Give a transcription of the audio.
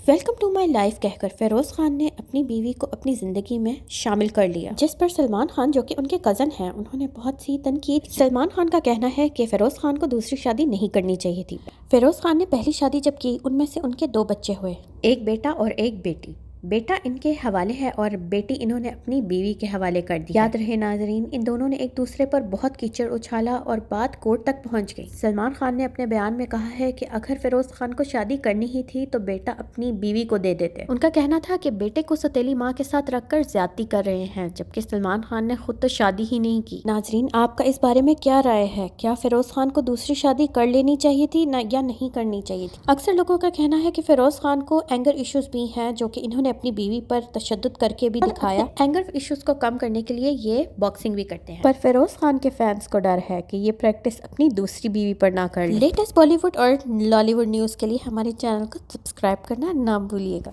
Welcome to my life کہہ کر فیروز خان نے اپنی بیوی کو اپنی زندگی میں شامل کر لیا، جس پر سلمان خان جو کہ ان کے کزن ہیں انہوں نے بہت سی تنقید کی۔ سلمان خان کا کہنا ہے کہ فیروز خان کو دوسری شادی نہیں کرنی چاہیے تھی۔ فیروز خان نے پہلی شادی جب کی ان میں سے ان کے 2 بچے ہوئے، ایک بیٹا اور ایک بیٹی۔ بیٹا ان کے حوالے ہے اور بیٹی انہوں نے اپنی بیوی کے حوالے کر دی۔ یاد رہے ناظرین، ان دونوں نے ایک دوسرے پر بہت کیچڑ اچھالا اور بات کورٹ تک پہنچ گئی۔ سلمان خان نے اپنے بیان میں کہا ہے کہ اگر فیروز خان کو شادی کرنی ہی تھی تو بیٹا اپنی بیوی کو دے دیتے۔ ان کا کہنا تھا کہ بیٹے کو سوتیلی ماں کے ساتھ رکھ کر زیادتی کر رہے ہیں، جبکہ سلمان خان نے خود تو شادی ہی نہیں کی۔ ناظرین، آپ کا اس بارے میں کیا رائے ہے؟ کیا فیروز خان کو دوسری شادی کر لینی چاہیے تھی یا نہیں کرنی چاہیے تھی؟ اکثر لوگوں کا کہنا ہے کہ فیروز خان کو اینگر ایشوز بھی ہیں، جو کہ انہوں نے اپنی بیوی پر تشدد کر کے بھی دکھایا۔ اینگر ایشوز کو کم کرنے کے لیے یہ باکسنگ بھی کرتے ہیں، پر فیروز خان کے فینس کو ڈر ہے کہ یہ پریکٹس اپنی دوسری بیوی پر نہ کر لیں۔ لیٹسٹ بالی ووڈ اور لالی ووڈ نیوز کے لیے ہمارے چینل کو سبسکرائب کرنا نہ بھولیے گا۔